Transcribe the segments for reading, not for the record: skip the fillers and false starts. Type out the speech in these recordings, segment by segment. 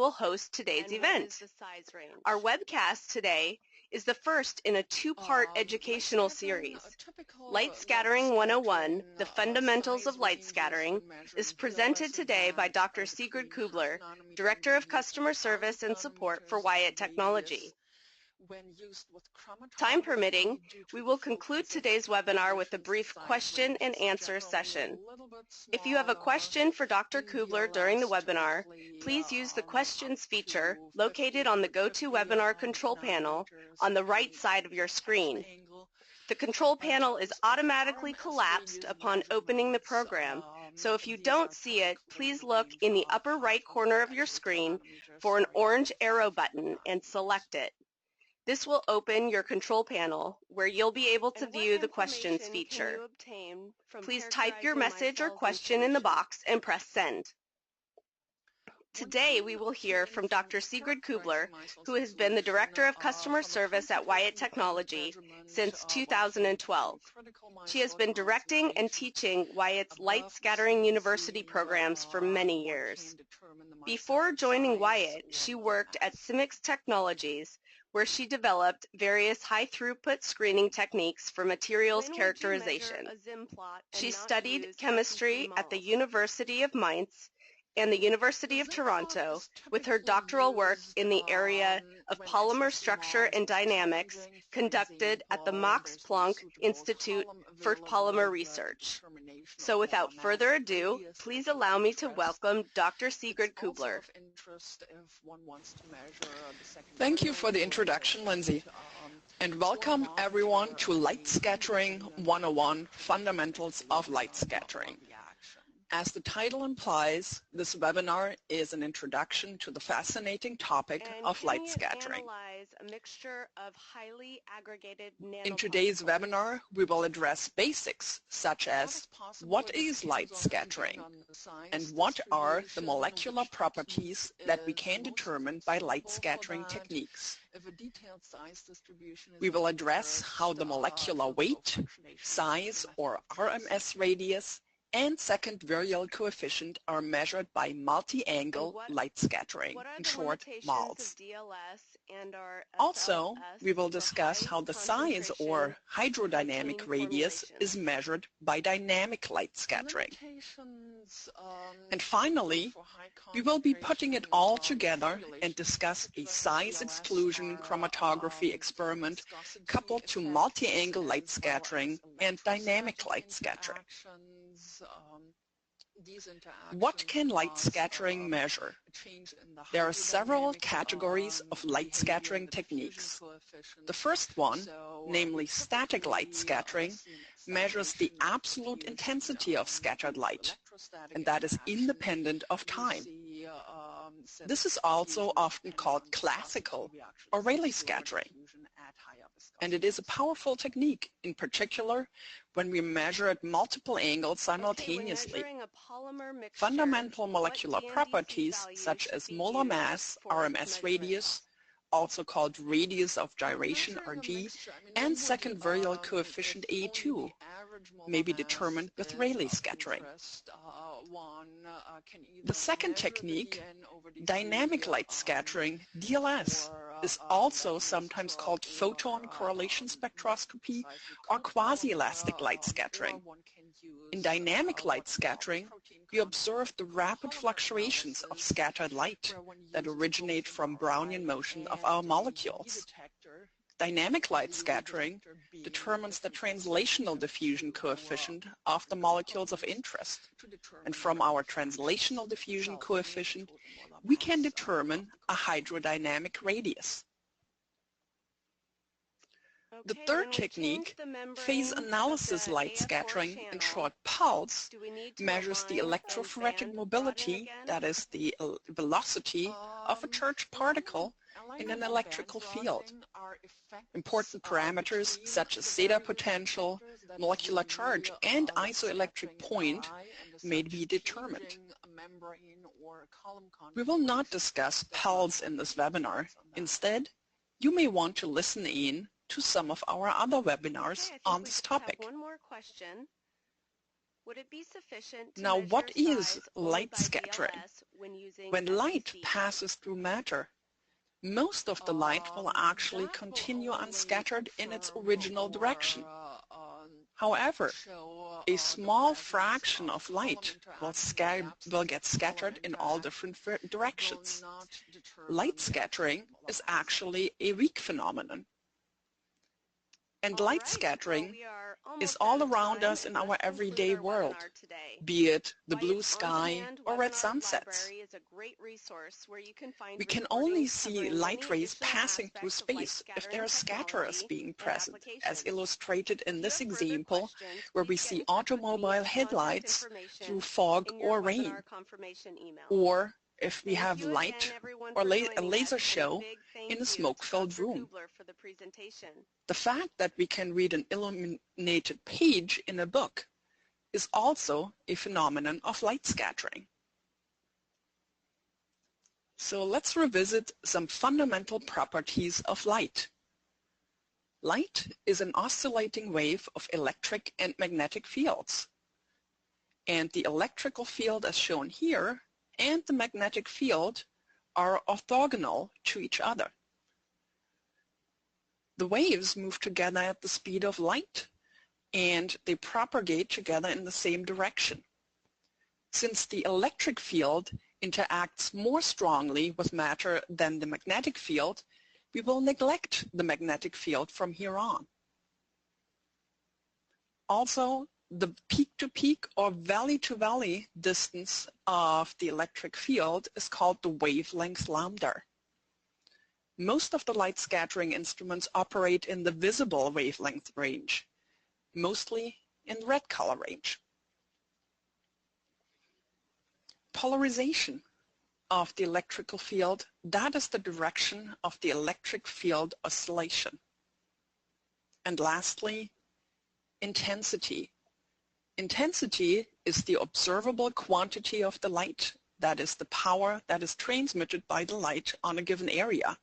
will host today's event. Our webcast today is the first in a two-part educational series. Light Scattering 101, The Fundamentals of Light Scattering, is presented today by Dr. Sigrid Kubler, Director of Customer Service and Support for Wyatt Technology. Time permitting, we will conclude today's webinar with a brief question and answer session. If you have a question for Dr. Kubler during the webinar, please use the questions feature located on the GoToWebinar control panel on the right side of your screen. The control panel is automatically collapsed upon opening the program, so if you don't see it, please look in the upper right corner of your screen for an orange arrow button and select it. This will open your control panel where you'll be able to view the questions feature. Please type your message or question in the box and press send. Today we will hear from Dr. Sigrid Kubler, who has been the Director of Customer Service at Wyatt Technology since 2012. She has been directing and teaching Wyatt's Light Scattering University programs for many years. Before joining Wyatt, she worked at Symyx Technologies, where she developed various high-throughput screening techniques for materials characterization. She studied chemistry at the University of Mainz and the University of Toronto, with her doctoral work in the area of polymer structure and dynamics conducted at the Max Planck Institute for Polymer Research. So without further ado, please allow me to welcome Dr. Sigrid Kubler. Thank you for the introduction, Lindsay, and welcome everyone to Light Scattering 101, Fundamentals of Light Scattering. As the title implies, this webinar is an introduction to the fascinating topic of light scattering. In today's webinar, we will address basics such as what is light scattering and what are the molecular properties that we can determine by light scattering techniques. We will address how the molecular weight, size or RMS radius, and second virial coefficient are measured by multi-angle light scattering, in short, MALS. Also, we will discuss how the size or hydrodynamic radius is measured by dynamic light scattering. And finally, we will be putting it all together and discuss a size exclusion chromatography experiment coupled to multi-angle light scattering and dynamic light scattering. What can light scattering measure? There are several categories of light scattering techniques. The first one, namely static light scattering, measures the absolute intensity of scattered light, and that is independent of time. This is also often called classical or Rayleigh scattering, and it is a powerful technique, in particular when we measure at multiple angles simultaneously. Fundamental molecular properties such as molar mass, RMS radius, also called radius of gyration, RG, and second virial coefficient, A2, may be determined with Rayleigh scattering. The second technique, dynamic light scattering, DLS, is also sometimes called photon correlation spectroscopy or quasi-elastic light scattering. In dynamic light scattering, we observe the rapid fluctuations of scattered light that originate from Brownian motion of our molecules. Dynamic light scattering determines the translational diffusion coefficient of the molecules of interest, and from our translational diffusion coefficient, we can determine a hydrodynamic radius. The third technique, phase analysis light scattering, in short PULSE, measures the electrophoretic mobility, that is the velocity of a charged particle in an electrical field. Important parameters such as zeta potential, molecular charge, and isoelectric point may be determined. We will not discuss PULSE in this webinar. Instead, you may want to listen in to some of our other webinars on this topic. One more question. Would it be sufficient to Now, measure what is size light by scattering? VLS when using When light SEC? passes through matter, most of the light will actually continue unscattered in its original direction. However, a small fraction of light will get scattered in all different directions. Light scattering is actually a weak phenomenon. And light scattering is all around us in our everyday world, be it the blue sky or red sunsets. We can only see light rays passing through space if there are scatterers being present, as illustrated in this example, where we see automobile headlights through fog or rain, or if we have light or a laser show in a smoke-filled room. The fact that we can read an illuminated page in a book is also a phenomenon of light scattering. So let's revisit some fundamental properties of light. Light is an oscillating wave of electric and magnetic fields. And the electrical field as shown here and the magnetic field are orthogonal to each other. The waves move together at the speed of light, and they propagate together in the same direction. Since the electric field interacts more strongly with matter than the magnetic field, we will neglect the magnetic field from here on. Also, the peak-to-peak or valley-to-valley distance of the electric field is called the wavelength lambda. Most of the light scattering instruments operate in the visible wavelength range, mostly in the red color range. Polarization of the electrical field, that is the direction of the electric field oscillation. And lastly, intensity. Intensity is the observable quantity of the light, that is the power that is transmitted by the light on a given area.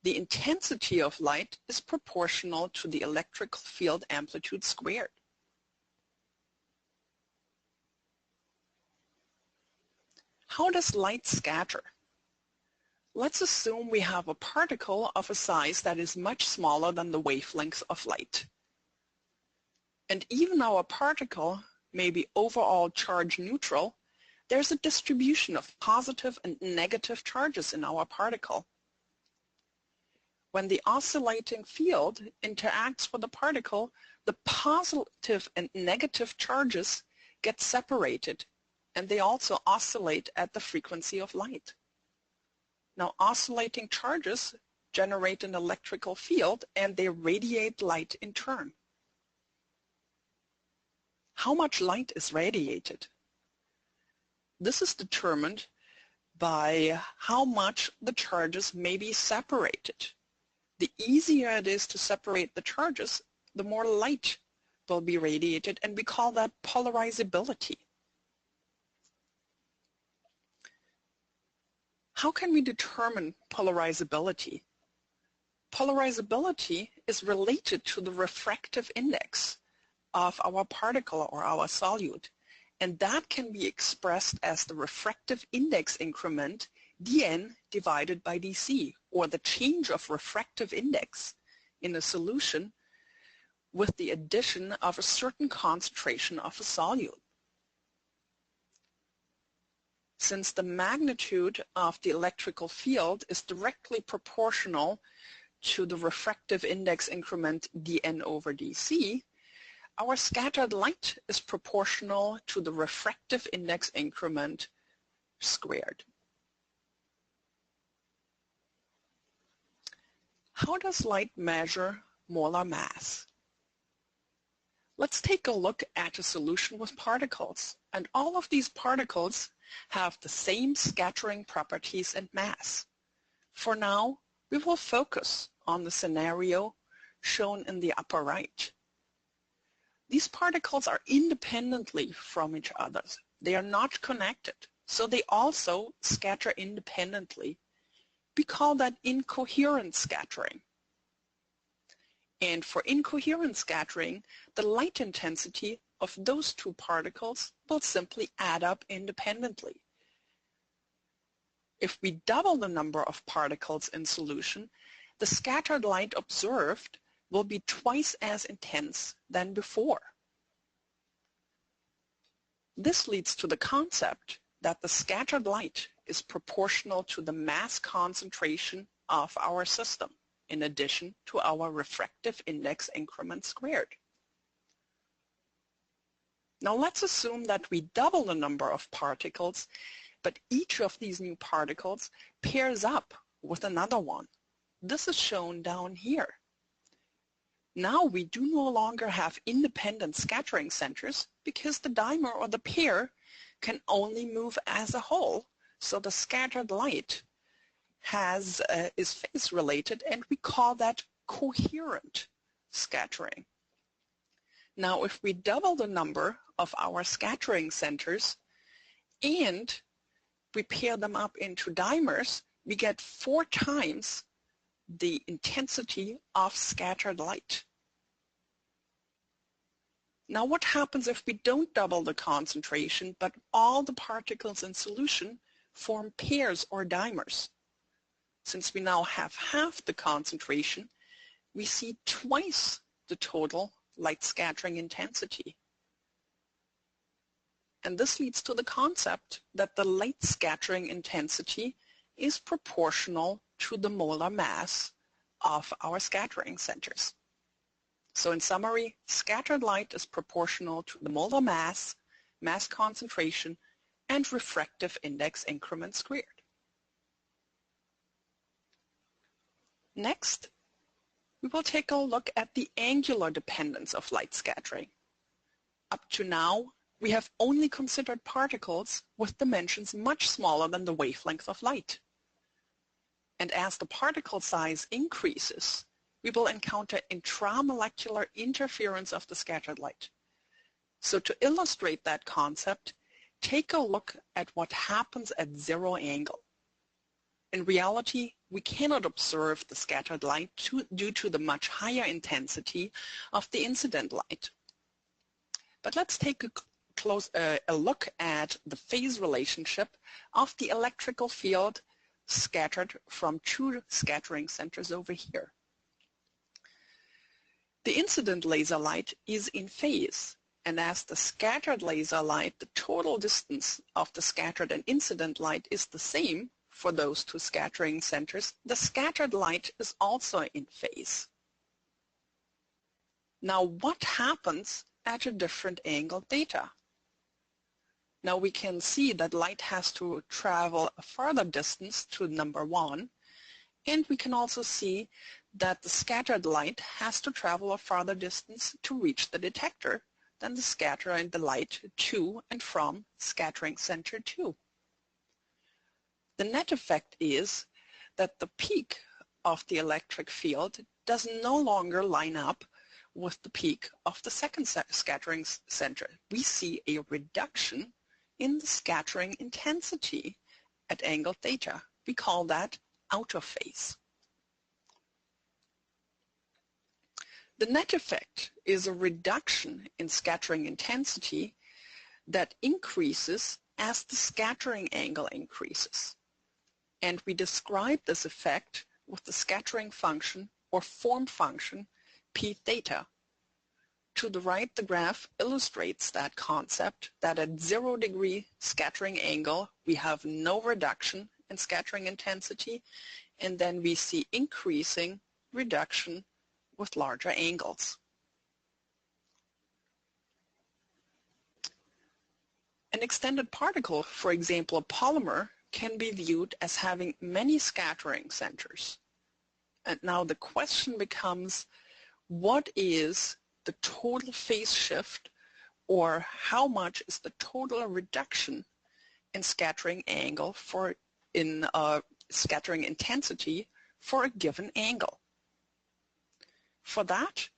The intensity of light is proportional to the electric field amplitude squared. How does light scatter? Let's assume we have a particle of a size that is much smaller than the wavelength of light. And even our particle may be overall charge neutral, there's a distribution of positive and negative charges in our particle. When the oscillating field interacts with the particle, the positive and negative charges get separated, and they also oscillate at the frequency of light. Now, oscillating charges generate an electrical field, and they radiate light in turn. How much light is radiated? This is determined by how much the charges may be separated. The easier it is to separate the charges, the more light will be radiated, and we call that polarizability. How can we determine polarizability? Polarizability is related to the refractive index of our particle or our solute, and that can be expressed as the refractive index increment dN divided by dC, or the change of refractive index in a solution with the addition of a certain concentration of a solute. Since the magnitude of the electrical field is directly proportional to the refractive index increment dN over dC, our scattered light is proportional to the refractive index increment squared. How does light measure molar mass? Let's take a look at a solution with particles, and all of these particles have the same scattering properties and mass. For now, we will focus on the scenario shown in the upper right. These particles are independently from each other. They are not connected, so they also scatter independently. We call that incoherent scattering. And for incoherent scattering, the light intensity of those two particles will simply add up independently. If we double the number of particles in solution, the scattered light observed will be twice as intense than before. This leads to the concept that the scattered light is proportional to the mass concentration of our system, in addition to our refractive index increment squared. Now let's assume that we double the number of particles, but each of these new particles pairs up with another one. This is shown down here. Now we do no longer have independent scattering centers because the dimer or the pair can only move as a whole, so the scattered light is phase related, and we call that coherent scattering. Now if we double the number of our scattering centers and we pair them up into dimers, we get 4 times the intensity of scattered light. Now what happens if we don't double the concentration, but all the particles in solution form pairs or dimers? Since we now have half the concentration, we see twice the total light scattering intensity. And this leads to the concept that the light scattering intensity is proportional to the molar mass of our scattering centers. So in summary, scattered light is proportional to the molar mass, mass concentration, and refractive index increment squared. Next, we will take a look at the angular dependence of light scattering. Up to now, we have only considered particles with dimensions much smaller than the wavelength of light. And as the particle size increases, we will encounter intramolecular interference of the scattered light. So to illustrate that concept, take a look at what happens at zero angle. In reality, we cannot observe the scattered light due to the much higher intensity of the incident light. But let's take a look at the phase relationship of the electrical field scattered from 2 scattering centers over here. The incident laser light is in phase, and as the scattered laser light, the total distance of the scattered and incident light is the same for those 2 scattering centers. The scattered light is also in phase. Now what happens at a different angle theta? Now we can see that light has to travel a further distance to number 1, and we can also see that the scattered light has to travel a further distance to reach the detector than the scatter and the light to and from scattering center 2. The net effect is that the peak of the electric field does no longer line up with the peak of the second scattering center. We see a reduction in the scattering intensity at angle theta. We call that out of phase. The net effect is a reduction in scattering intensity that increases as the scattering angle increases. And we describe this effect with the scattering function or form function p theta. To the right, the graph illustrates that concept, that at 0 degree scattering angle, we have no reduction in scattering intensity, and then we see increasing reduction with larger angles. An extended particle, for example a polymer, can be viewed as having many scattering centers. And now the question becomes, what is the total phase shift, or how much is the total reduction in scattering angle scattering intensity for a given angle? For that,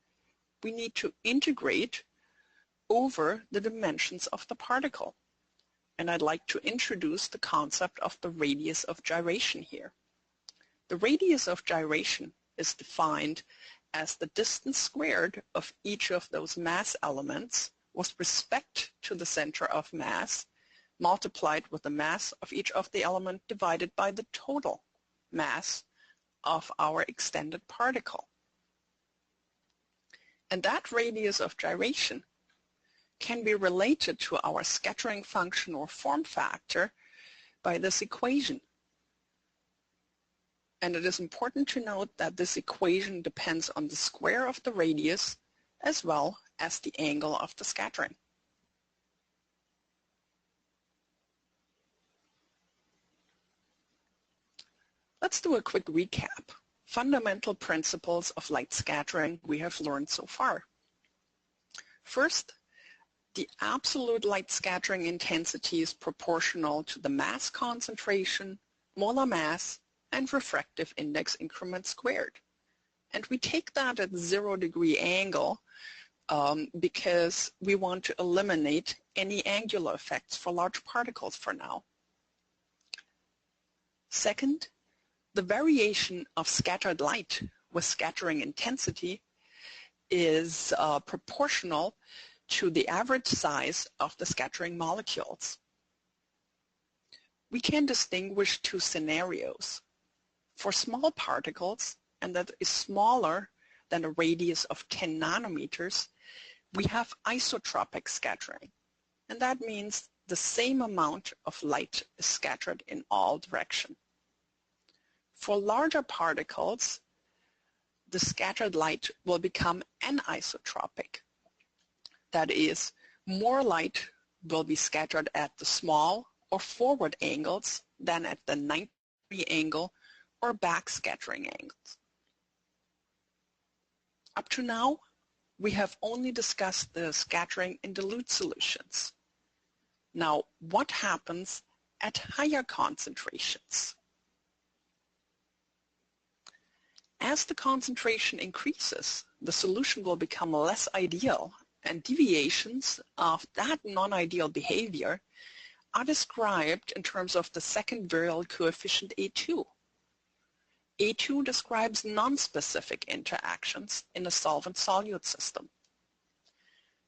we need to integrate over the dimensions of the particle. And I'd like to introduce the concept of the radius of gyration here. The radius of gyration is defined as the distance squared of each of those mass elements with respect to the center of mass multiplied with the mass of each of the element divided by the total mass of our extended particle. And that radius of gyration can be related to our scattering function or form factor by this equation. And it is important to note that this equation depends on the square of the radius as well as the angle of the scattering. Let's do a quick recap. Fundamental principles of light scattering we have learned so far. First, the absolute light scattering intensity is proportional to the mass concentration, molar mass, and refractive index increment squared. And we take that at 0-degree angle because we want to eliminate any angular effects for large particles for now. Second, the variation of scattered light with scattering intensity is proportional to the average size of the scattering molecules. We can distinguish two scenarios. For small particles, and that is smaller than a radius of 10 nanometers, we have isotropic scattering. And that means the same amount of light is scattered in all directions. For larger particles, the scattered light will become anisotropic. That is, more light will be scattered at the small or forward angles than at the 90-degree angle or back scattering angles. Up to now, we have only discussed the scattering in dilute solutions. Now, what happens at higher concentrations? As the concentration increases, the solution will become less ideal, and deviations of that non-ideal behavior are described in terms of the second virial coefficient A2. A2 describes non-specific interactions in a solvent-solute system.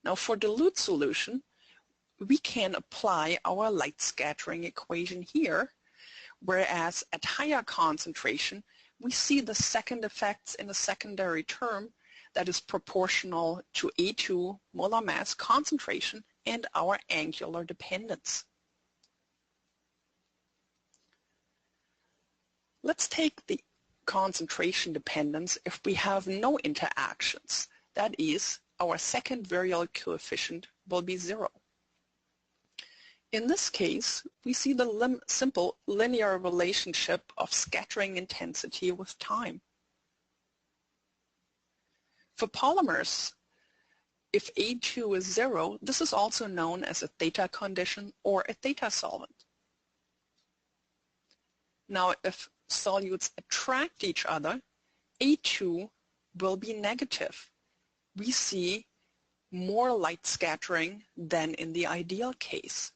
Now, for dilute solution, we can apply our light scattering equation here, whereas at higher concentration, we see the second effects in a secondary term that is proportional to A2 molar mass concentration and our angular dependence. Let's take the concentration dependence if we have no interactions. That is, our second virial coefficient will be 0. In this case, we see the simple linear relationship of scattering intensity with time. For polymers, if A2 is 0, this is also known as a theta condition or a theta solvent. Now, if solutes attract each other, A2 will be negative. We see more light scattering than in the ideal case.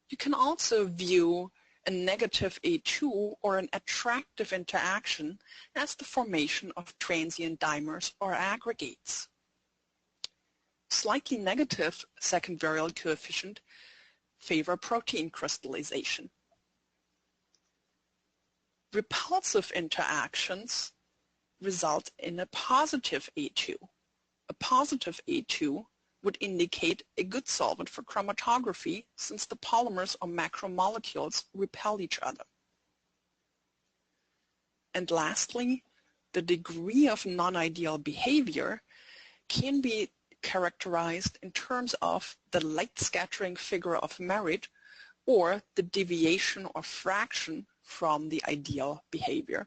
You can also view a negative A2 or an attractive interaction as the formation of transient dimers or aggregates. Slightly negative second virial coefficient favor protein crystallization. Repulsive interactions result in a positive A2. A positive A2 would indicate a good solvent for chromatography since the polymers or macromolecules repel each other. And lastly, the degree of non-ideal behavior can be characterized in terms of the light scattering figure of merit or the deviation or fraction from the ideal behavior.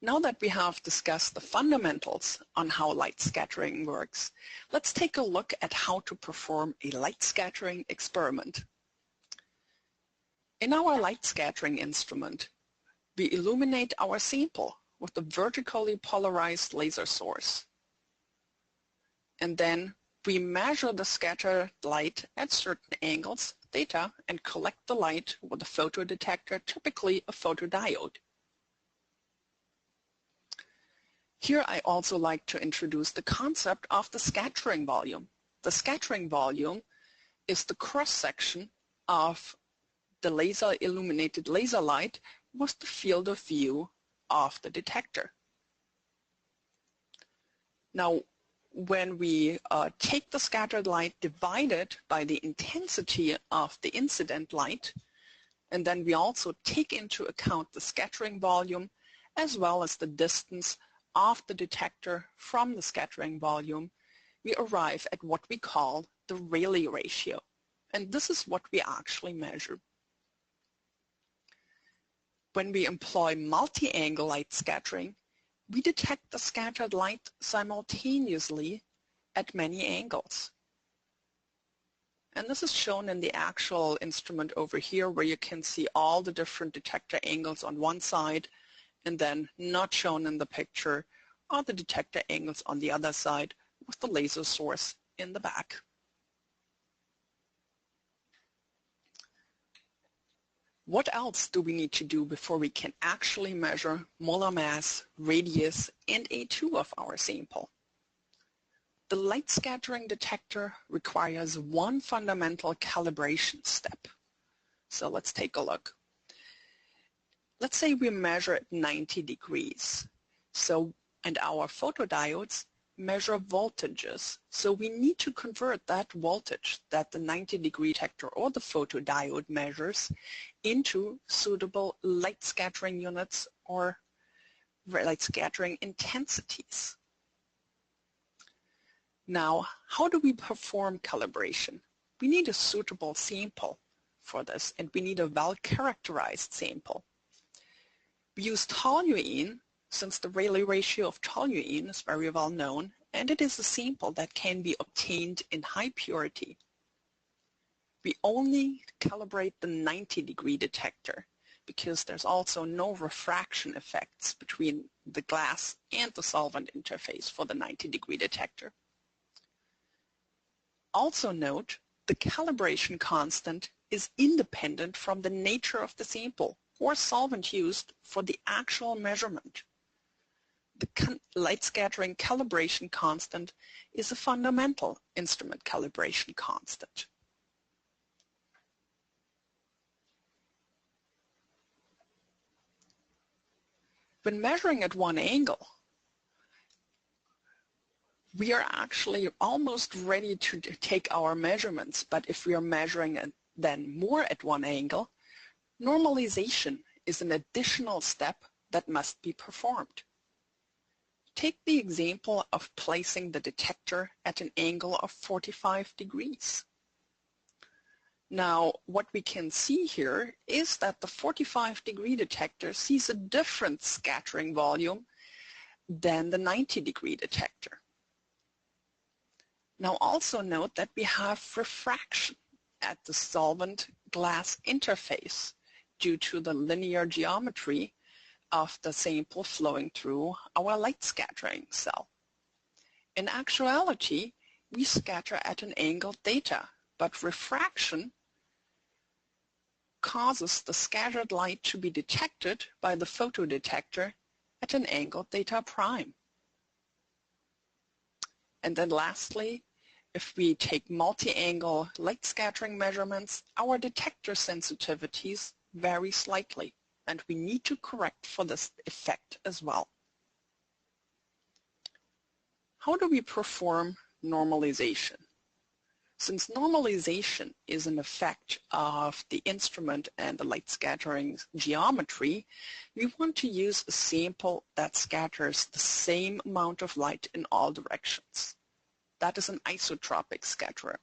Now that we have discussed the fundamentals on how light scattering works, let's take a look at how to perform a light scattering experiment. In our light scattering instrument, we illuminate our sample with a vertically polarized laser source. And then we measure the scattered light at certain angles, theta, and collect the light with a photodetector, typically a photodiode. Here I also like to introduce the concept of the scattering volume. The scattering volume is the cross-section of the laser illuminated laser light with the field of view of the detector. Now, when we take the scattered light divided by the intensity of the incident light, and then we also take into account the scattering volume as well as the distance of the detector from the scattering volume, we arrive at what we call the Rayleigh ratio. And this is what we actually measure. When we employ multi-angle light scattering, we detect the scattered light simultaneously at many angles. And this is shown in the actual instrument over here, where you can see all the different detector angles on one side, and then not shown in the picture are the detector angles on the other side with the laser source in the back. What else do we need to do before we can actually measure molar mass, radius, and A2 of our sample? The light scattering detector requires one fundamental calibration step. So let's take a look. Let's say we measure at 90 degrees. And our photodiodes measure voltages. So we need to convert that voltage that the 90-degree detector or the photodiode measures into suitable light scattering units or light scattering intensities. Now, how do we perform calibration? We need a suitable sample for this, and we need a well-characterized sample. We use toluene, since the Rayleigh ratio of toluene is very well known, and it is a sample that can be obtained in high purity. We only calibrate the 90-degree detector because there's also no refraction effects between the glass and the solvent interface for the 90-degree detector. Also note, the calibration constant is independent from the nature of the sample or solvent used for the actual measurement. The light scattering calibration constant is a fundamental instrument calibration constant. When measuring at one angle, we are actually almost ready to take our measurements, but if we are measuring then more at one angle, normalization is an additional step that must be performed. Take the example of placing the detector at an angle of 45 degrees. Now, what we can see here is that the 45-degree detector sees a different scattering volume than the 90-degree detector. Now, also note that we have refraction at the solvent-glass interface due to the linear geometry of the sample flowing through our light scattering cell. In actuality, we scatter at an angle theta, but refraction causes the scattered light to be detected by the photodetector at an angle theta prime. And then lastly, if we take multi-angle light scattering measurements, our detector sensitivities vary slightly, and we need to correct for this effect as well. How do we perform normalization? Since normalization is an effect of the instrument and the light scattering geometry, we want to use a sample that scatters the same amount of light in all directions. That is an isotropic scatterer.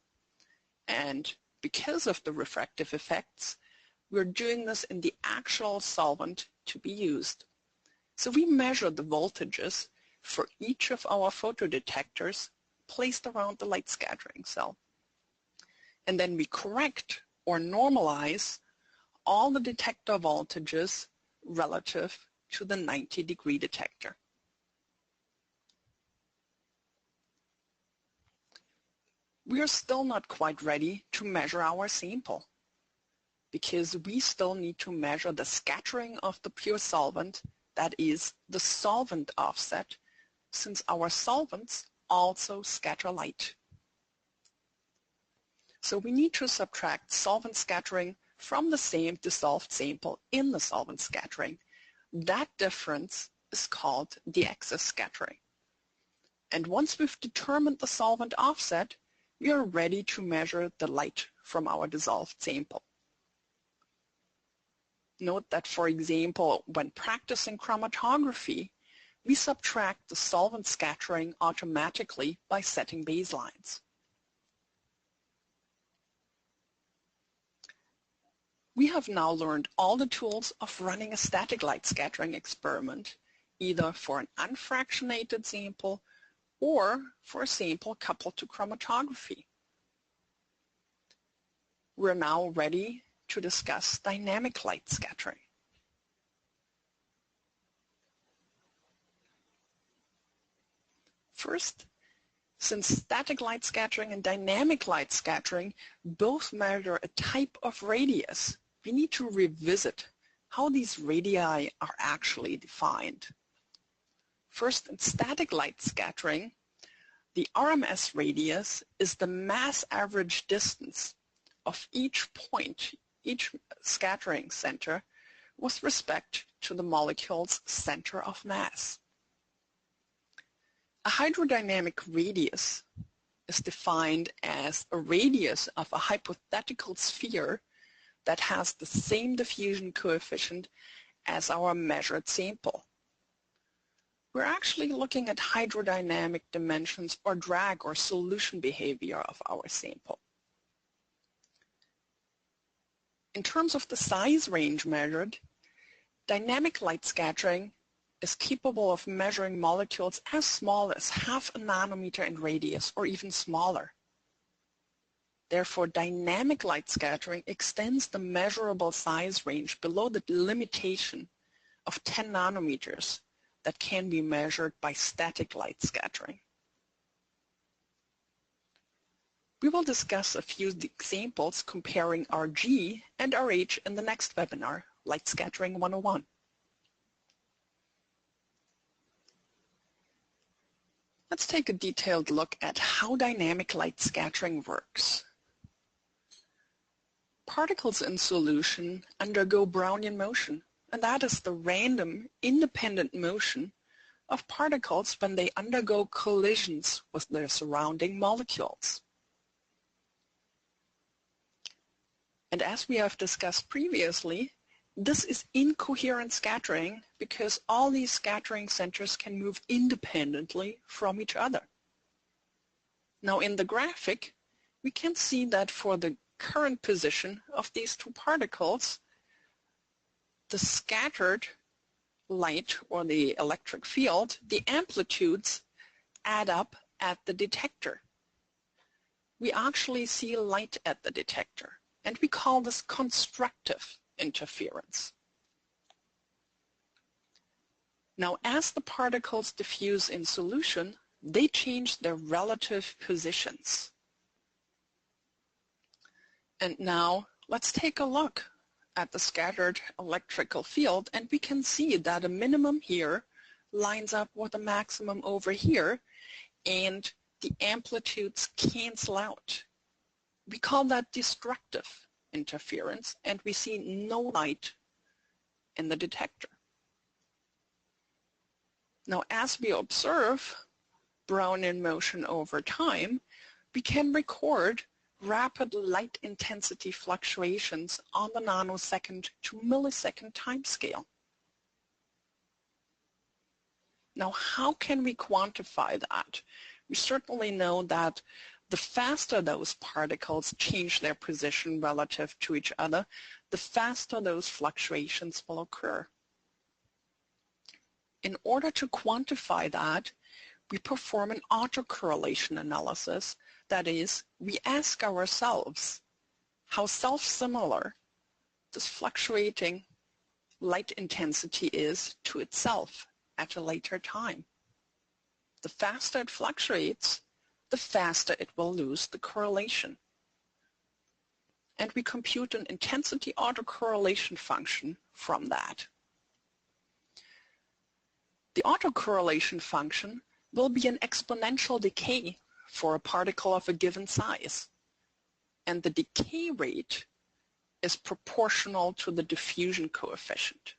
And because of the refractive effects, we're doing this in the actual solvent to be used. So we measure the voltages for each of our photodetectors placed around the light scattering cell. And then we correct or normalize all the detector voltages relative to the 90-degree detector. We are still not quite ready to measure our sample because we still need to measure the scattering of the pure solvent, that is the solvent offset, since our solvents also scatter light. So we need to subtract solvent scattering from the same dissolved sample in the solvent scattering. That difference is called the excess scattering. And once we've determined the solvent offset, we are ready to measure the light from our dissolved sample. Note that, for example, when practicing chromatography, we subtract the solvent scattering automatically by setting baselines. We have now learned all the tools of running a static light scattering experiment, either for an unfractionated sample or for a sample coupled to chromatography. We're now ready to discuss dynamic light scattering. First, since static light scattering and dynamic light scattering both measure a type of radius, we need to revisit how these radii are actually defined. First, in static light scattering, the RMS radius is the mass average distance of each point, each scattering center, with respect to the molecule's center of mass. A hydrodynamic radius is defined as a radius of a hypothetical sphere that has the same diffusion coefficient as our measured sample. We're actually looking at hydrodynamic dimensions or drag or solution behavior of our sample. In terms of the size range measured, dynamic light scattering is capable of measuring molecules as small as half a nanometer in radius or even smaller. Therefore, dynamic light scattering extends the measurable size range below the limitation of 10 nanometers that can be measured by static light scattering. We will discuss a few examples comparing RG and RH in the next webinar, Light Scattering 101. Let's take a detailed look at how dynamic light scattering works. Particles in solution undergo Brownian motion, and that is the random, independent motion of particles when they undergo collisions with their surrounding molecules. And as we have discussed previously, this is incoherent scattering because all these scattering centers can move independently from each other. Now in the graphic, we can see that for the current position of these two particles, the scattered light or the electric field, the amplitudes add up at the detector. We actually see light at the detector, and we call this constructive interference. Now, as the particles diffuse in solution, they change their relative positions. And now let's take a look at the scattered electrical field, and we can see that a minimum here lines up with a maximum over here, and the amplitudes cancel out. We call that destructive interference, and we see no light in the detector. Now, as we observe Brownian motion over time, we can record rapid light intensity fluctuations on the nanosecond to millisecond timescale. Now, how can we quantify that? We certainly know that the faster those particles change their position relative to each other, the faster those fluctuations will occur. In order to quantify that, we perform an autocorrelation analysis. That is, we ask ourselves how self-similar this fluctuating light intensity is to itself at a later time. The faster it fluctuates, the faster it will lose the correlation. And we compute an intensity autocorrelation function from that. The autocorrelation function will be an exponential decay for a particle of a given size, and the decay rate is proportional to the diffusion coefficient.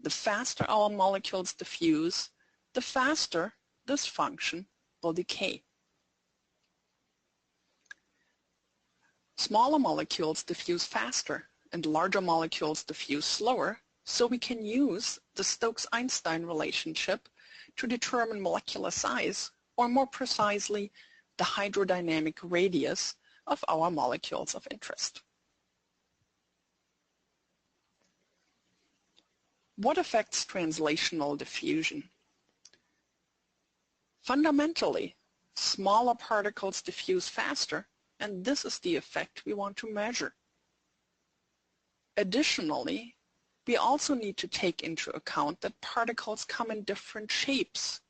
The faster our molecules diffuse, the faster this function will decay. Smaller molecules diffuse faster and larger molecules diffuse slower, so we can use the Stokes-Einstein relationship to determine molecular size, or more precisely, the hydrodynamic radius of our molecules of interest. What affects translational diffusion? Fundamentally, smaller particles diffuse faster, and this is the effect we want to measure. Additionally, we also need to take into account that particles come in different shapes.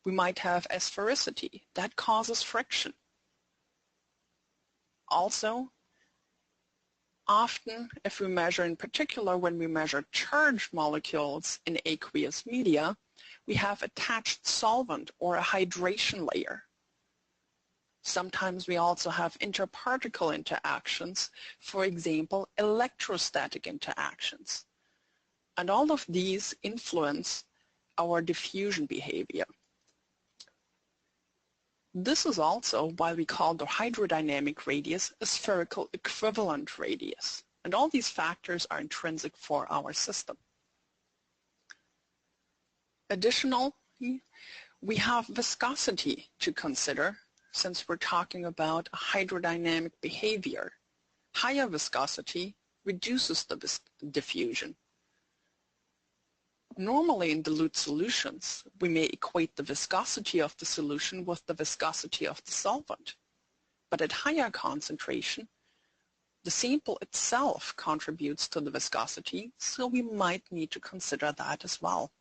We might have asphericity, that causes friction. Also, often, if we measure, in particular when we measure charged molecules in aqueous media, we have attached solvent or a hydration layer. Sometimes we also have interparticle interactions, for example, electrostatic interactions. And all of these influence our diffusion behavior. This is also why we call the hydrodynamic radius a spherical equivalent radius. And all these factors are intrinsic for our system. Additionally, we have viscosity to consider, since we're talking about a hydrodynamic behavior. Higher viscosity reduces the diffusion. Normally in dilute solutions, we may equate the viscosity of the solution with the viscosity of the solvent. But at higher concentration, the sample itself contributes to the viscosity, so we might need to consider that as well.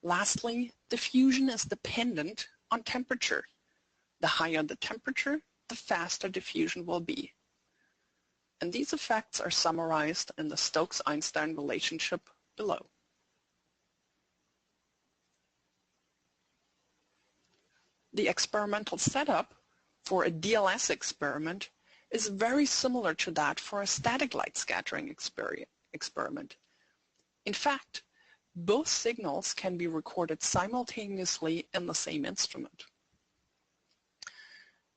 Lastly, diffusion is dependent on temperature. The higher the temperature, the faster diffusion will be. And these effects are summarized in the Stokes-Einstein relationship below. The experimental setup for a DLS experiment is very similar to that for a static light scattering experiment. In fact, both signals can be recorded simultaneously in the same instrument.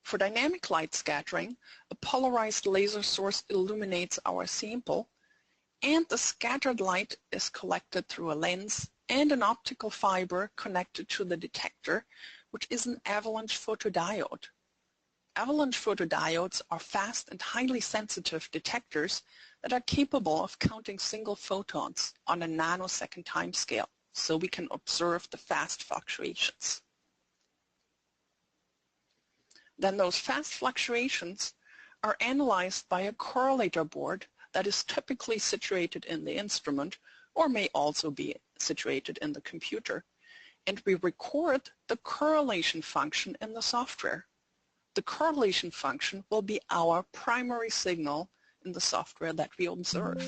For dynamic light scattering, a polarized laser source illuminates our sample, and the scattered light is collected through a lens and an optical fiber connected to the detector, which is an avalanche photodiode. Avalanche photodiodes are fast and highly sensitive detectors that are capable of counting single photons on a nanosecond timescale, so we can observe the fast fluctuations. Then those fast fluctuations are analyzed by a correlator board that is typically situated in the instrument or may also be situated in the computer, and we record the correlation function in the software. The correlation function will be our primary signal in the software that we observe.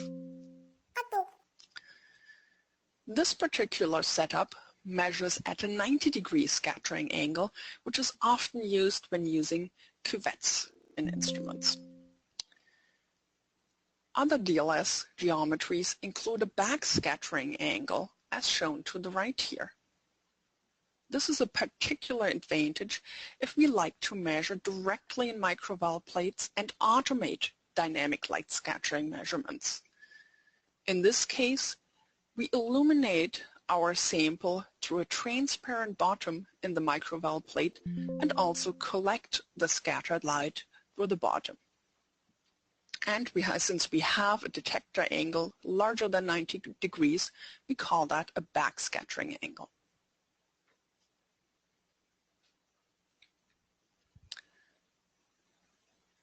This particular setup measures at a 90-degree scattering angle, which is often used when using cuvettes in instruments. Other DLS geometries include a backscattering angle, as shown to the right here. This is a particular advantage if we like to measure directly in microval plates and automate dynamic light scattering measurements. In this case, we illuminate our sample through a transparent bottom in the microval plate and also collect the scattered light through the bottom. And since we have a detector angle larger than 90 degrees, we call that a backscattering angle.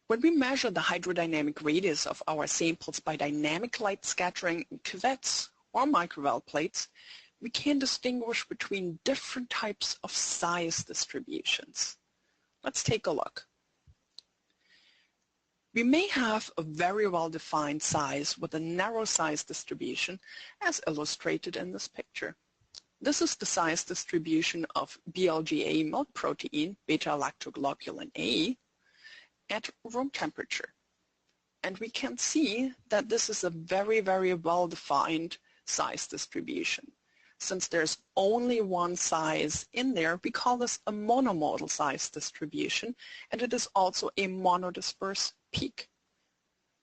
When we measure the hydrodynamic radius of our samples by dynamic light scattering in cuvettes or microval plates, we can distinguish between different types of size distributions. Let's take a look. We may have a very well-defined size with a narrow size distribution, as illustrated in this picture. This is the size distribution of BLGA milk protein, beta-lactoglobulin A, at room temperature. And we can see that this is a very, very well-defined size distribution. Since there's only one size in there, we call this a monomodal size distribution, and it is also a monodisperse peak.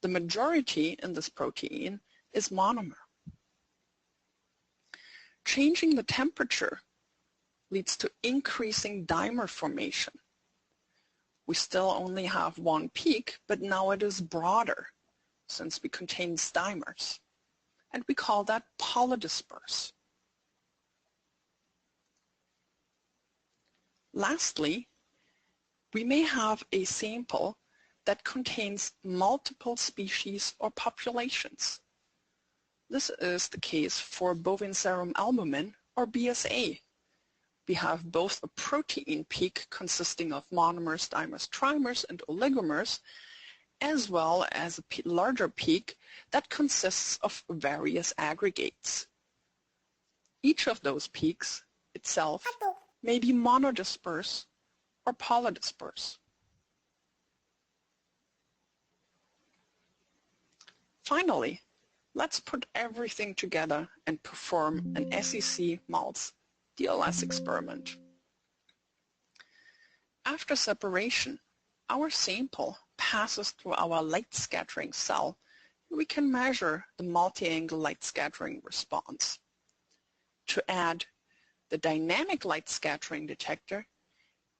The majority in this protein is monomer. Changing the temperature leads to increasing dimer formation. We still only have one peak, but now it is broader since we contain dimers, and we call that polydisperse. Lastly, we may have a sample that contains multiple species or populations. This is the case for bovine serum albumin, or BSA. We have both a protein peak consisting of monomers, dimers, trimers, and oligomers, as well as a larger peak that consists of various aggregates. Each of those peaks itself may be monodisperse or polydisperse. Finally, let's put everything together and perform an SEC malts DLS experiment. After separation, our sample passes through our light scattering cell, and we can measure the multi-angle light scattering response. To add the dynamic light scattering detector,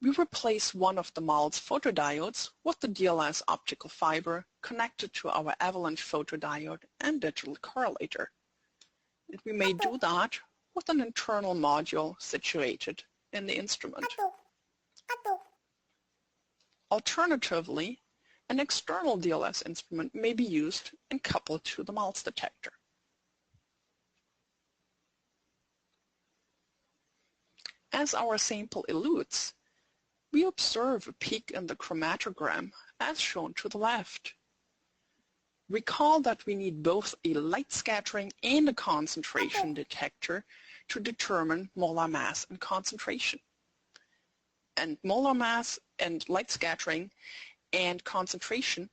we replace one of the MALS photodiodes with the DLS optical fiber connected to our Avalanche photodiode and digital correlator. And we may do that with an internal module situated in the instrument. Alternatively, an external DLS instrument may be used and coupled to the MALS detector. As our sample elutes, we observe a peak in the chromatogram as shown to the left. Recall that we need both a light scattering and a concentration detector to determine molar mass and concentration. And molar mass and light scattering and concentration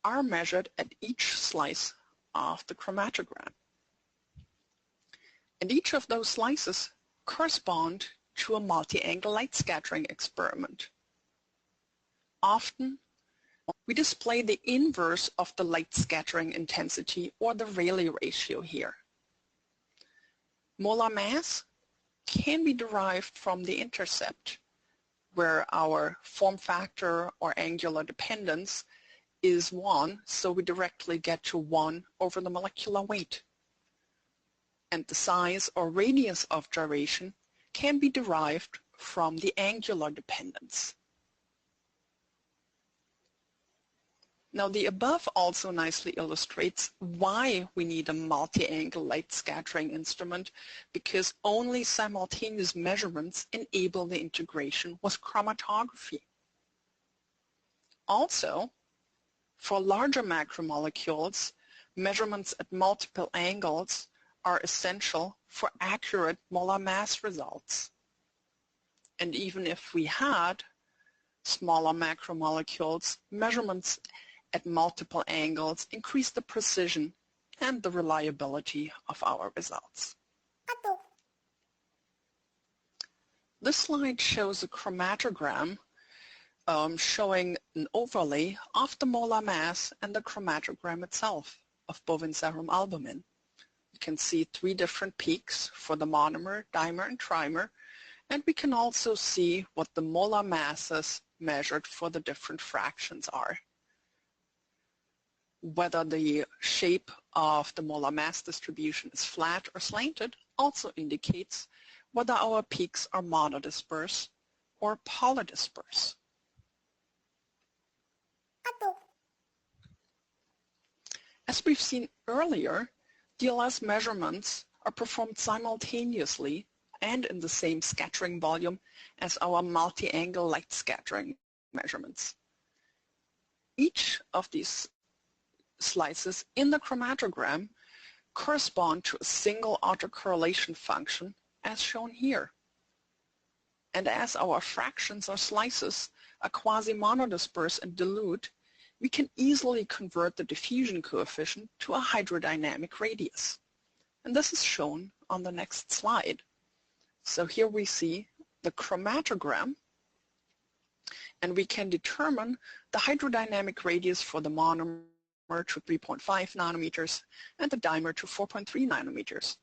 are measured at each slice of the chromatogram. And each of those slices correspond to a multi-angle light scattering experiment. Often, we display the inverse of the light scattering intensity, or the Rayleigh ratio here. Molar mass can be derived from the intercept, where our form factor or angular dependence is 1, so we directly get to 1 over the molecular weight. And the size or radius of gyration can be derived from the angular dependence. Now the above also nicely illustrates why we need a multi-angle light scattering instrument, because only simultaneous measurements enable the integration with chromatography. Also, for larger macromolecules, measurements at multiple angles are essential for accurate molar mass results. And even if we had smaller macromolecules, measurements at multiple angles increase the precision and the reliability of our results. This slide shows a chromatogram showing an overlay of the molar mass and the chromatogram itself of bovine serum albumin. You can see 3 different peaks for the monomer, dimer, and trimer, and we can also see what the molar masses measured for the different fractions are. Whether the shape of the molar mass distribution is flat or slanted also indicates whether our peaks are monodisperse or polydisperse. As we've seen earlier, DLS measurements are performed simultaneously and in the same scattering volume as our multi-angle light scattering measurements. Each of these slices in the chromatogram correspond to a single autocorrelation function as shown here. And as our fractions or slices are quasi-monodisperse and dilute, we can easily convert the diffusion coefficient to a hydrodynamic radius. And this is shown on the next slide. So here we see the chromatogram, and we can determine the hydrodynamic radius for the monomer to 3.5 nanometers and the dimer to 4.3 nanometers.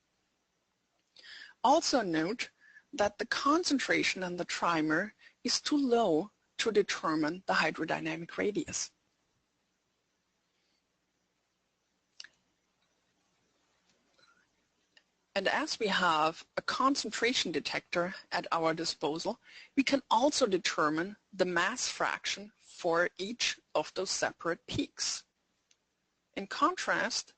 Also note that the concentration in the trimer is too low to determine the hydrodynamic radius. And as we have a concentration detector at our disposal, we can also determine the mass fraction for each of those separate peaks. In contrast,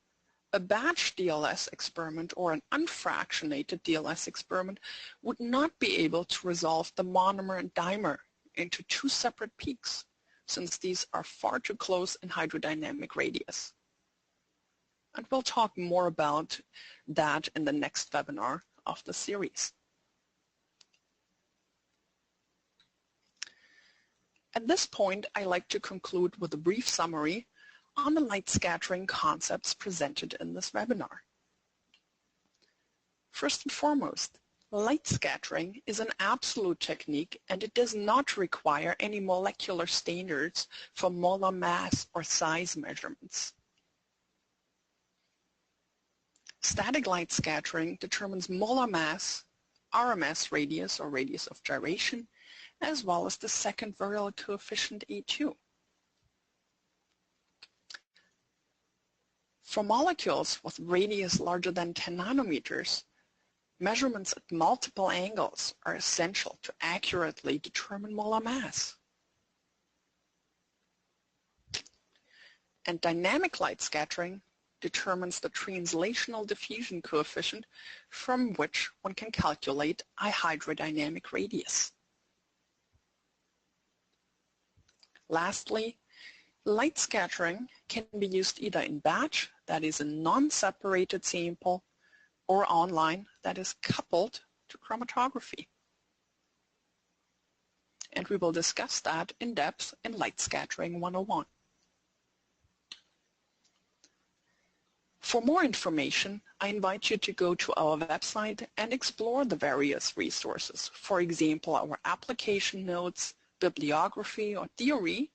a batch DLS experiment or an unfractionated DLS experiment would not be able to resolve the monomer and dimer into two separate peaks, since these are far too close in hydrodynamic radius. And we'll talk more about that in the next webinar of the series. At this point, I like to conclude with a brief summary on the light scattering concepts presented in this webinar. First and foremost, light scattering is an absolute technique, and it does not require any molecular standards for molar mass or size measurements. Static light scattering determines molar mass, RMS radius or radius of gyration, as well as the second virial coefficient A2. For molecules with radius larger than 10 nanometers, measurements at multiple angles are essential to accurately determine molar mass. And dynamic light scattering determines the translational diffusion coefficient from which one can calculate a hydrodynamic radius. Lastly, light scattering can be used either in batch, that is a non-separated sample, or online, that is coupled to chromatography. And we will discuss that in depth in Light Scattering 101. For more information, I invite you to go to our website and explore the various resources. For example, our application notes, bibliography, or theory.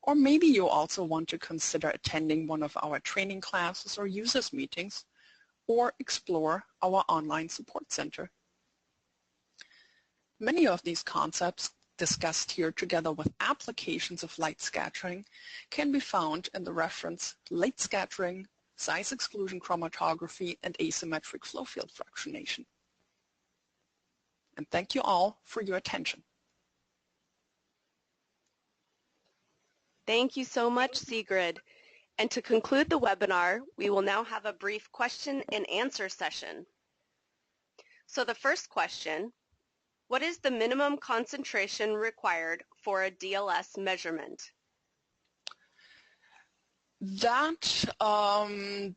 Or maybe you also want to consider attending one of our training classes or users meetings, or explore our online support center. Many of these concepts discussed here, together with applications of light scattering, can be found in the reference Light Scattering, Size Exclusion Chromatography, and Asymmetric Flow Field Fractionation. And thank you all for your attention. Thank you so much, Sigrid. And to conclude the webinar, we will now have a brief question and answer session. So the first question, what is the minimum concentration required for a DLS measurement? That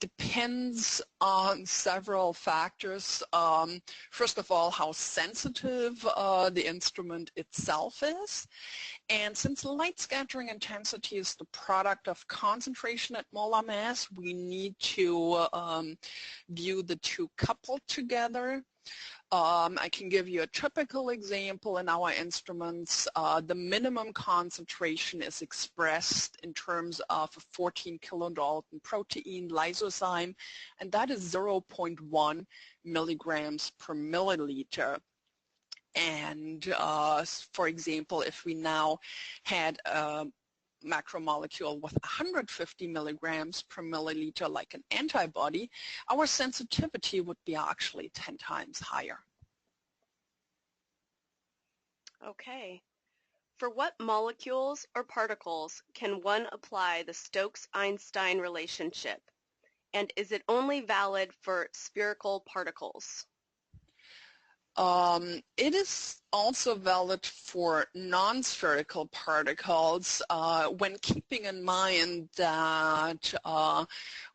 depends on several factors. First of all, how sensitive the instrument itself is. And since light scattering intensity is the product of concentration at molar mass, we need to view the two coupled together. I can give you a typical example in our instruments. The minimum concentration is expressed in terms of a 14 kilodalton protein lysozyme, and that is 0.1 milligrams per milliliter. And for example, if we now had a macromolecule with 150 milligrams per milliliter like an antibody, our sensitivity would be actually 10 times higher. Okay. For what molecules or particles can one apply the Stokes-Einstein relationship? And is it only valid for spherical particles? It is also valid for non-spherical particles when keeping in mind that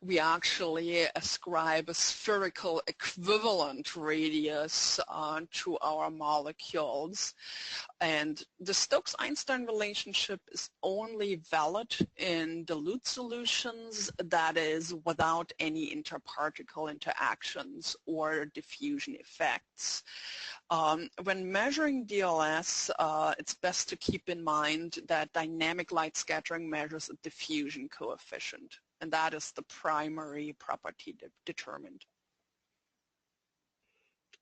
we actually ascribe a spherical equivalent radius to our molecules. And the Stokes-Einstein relationship is only valid in dilute solutions, that is without any interparticle interactions or diffusion effects. When measuring DLS, it's best to keep in mind that dynamic light scattering measures a diffusion coefficient, and that is the primary property determined.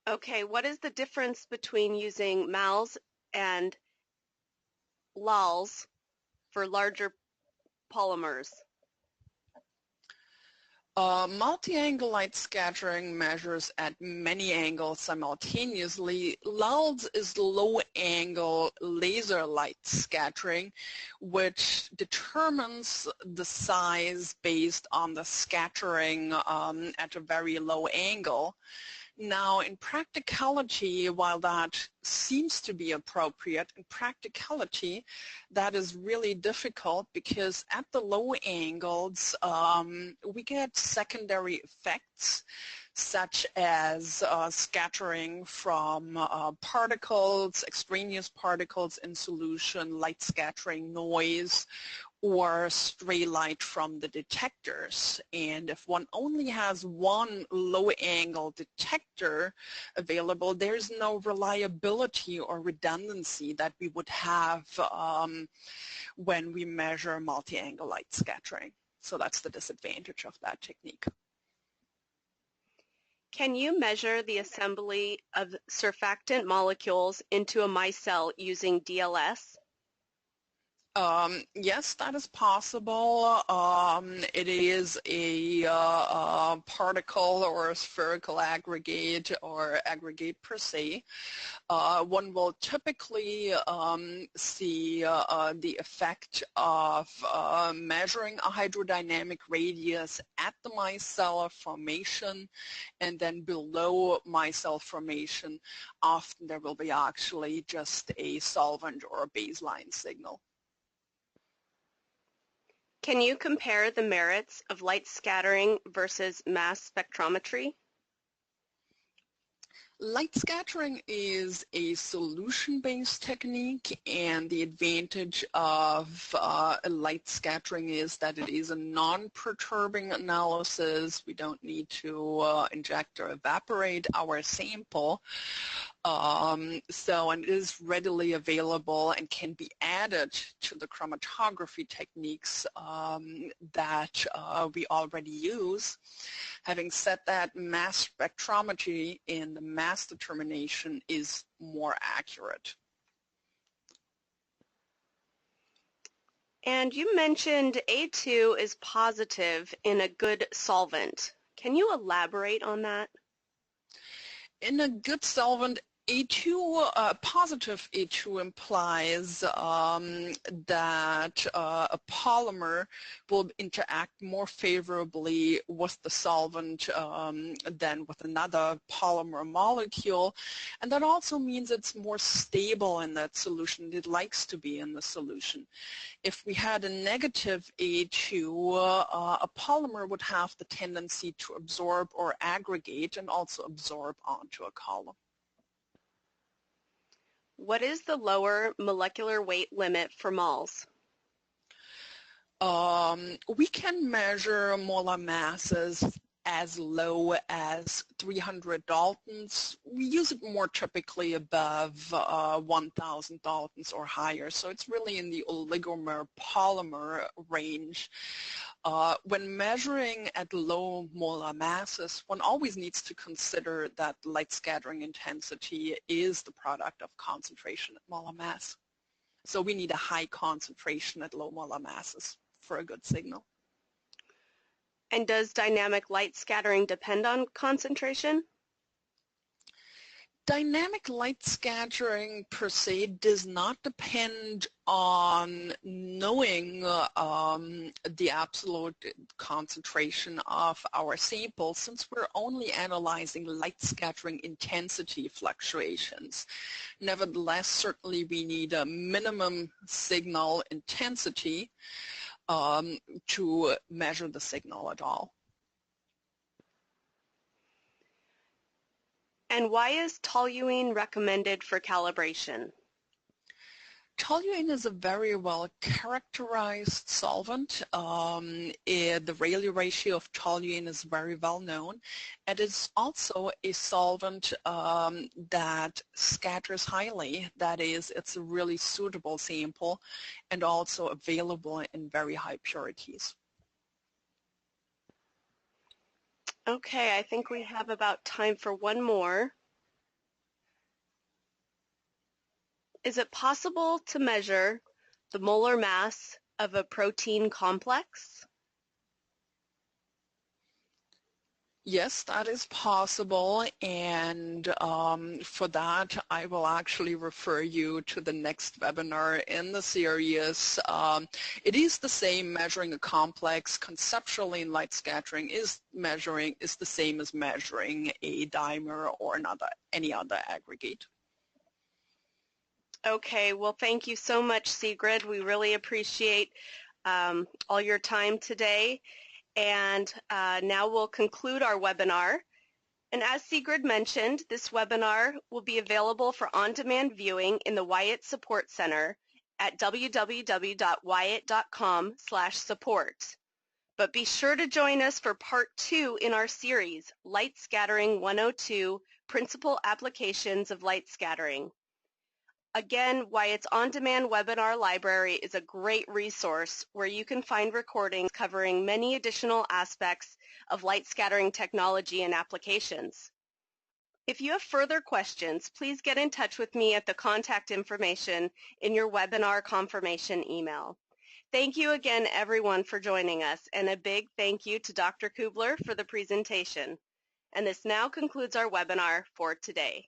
Okay, what is the difference between using MALS and LALs for larger polymers? Multi-angle light scattering measures at many angles simultaneously. LALS is low-angle laser light scattering, which determines the size based on the scattering at a very low angle. Now, in practicality, while that seems to be appropriate, in practicality, that is really difficult because at the low angles, we get secondary effects such as scattering from particles, extraneous particles in solution, light scattering noise, or stray light from the detectors. And if one only has one low-angle detector available, there's no reliability or redundancy that we would have when we measure multi-angle light scattering. So that's the disadvantage of that technique. Can you measure the assembly of surfactant molecules into a micelle using DLS? Yes, that is possible. It is a particle or a spherical aggregate or aggregate per se. One will typically see the effect of measuring a hydrodynamic radius at the micellar formation, and then below micelle formation, often there will be actually just a solvent or a baseline signal. Can you compare the merits of light scattering versus mass spectrometry? Light scattering is a solution-based technique, and the advantage of light scattering is that it is a non-perturbing analysis. We don't need to inject or evaporate our sample. And it is readily available and can be added to the chromatography techniques that we already use. Having said that, mass spectrometry in the mass determination is more accurate. And you mentioned A2 is positive in a good solvent. Can you elaborate on that? In a good solvent, A2, positive A2 implies that a polymer will interact more favorably with the solvent than with another polymer molecule, and that also means it's more stable in that solution. It likes to be in the solution. If we had a negative A2, a polymer would have the tendency to absorb or aggregate and also absorb onto a column. What is the lower molecular weight limit for moles? We can measure molar masses as low as 300 Daltons. We use it more typically above 1,000 Daltons or higher, so it's really in the oligomer polymer range. When measuring at low molar masses, one always needs to consider that light scattering intensity is the product of concentration at molar mass. So we need a high concentration at low molar masses for a good signal. And does dynamic light scattering depend on concentration? Dynamic light scattering per se does not depend on knowing the absolute concentration of our sample, since we're only analyzing light scattering intensity fluctuations. Nevertheless, certainly we need a minimum signal intensity to measure the signal at all. And why is toluene recommended for calibration? Toluene is a very well characterized solvent. The Rayleigh ratio of toluene is very well known. It is also a solvent that scatters highly. That is, it's a really suitable sample and also available in very high purities. Okay, I think we have about time for one more. Is it possible to measure the molar mass of a protein complex? Yes, that is possible, and for that I will actually refer you to the next webinar in the series. It is the same. Measuring a complex conceptually in light scattering is the same as measuring a dimer or any other aggregate. Okay, well, thank you so much, Sigrid. We really appreciate all your time today. And now we'll conclude our webinar. And as Sigrid mentioned, this webinar will be available for on-demand viewing in the Wyatt Support Center at www.wyatt.com/support. But be sure to join us for part 2 in our series, Light Scattering 102, Principal Applications of Light Scattering. Again, Wyatt's on-demand webinar library is a great resource where you can find recordings covering many additional aspects of light scattering technology and applications. If you have further questions, please get in touch with me at the contact information in your webinar confirmation email. Thank you again, everyone, for joining us, and a big thank you to Dr. Kubler for the presentation. And this now concludes our webinar for today.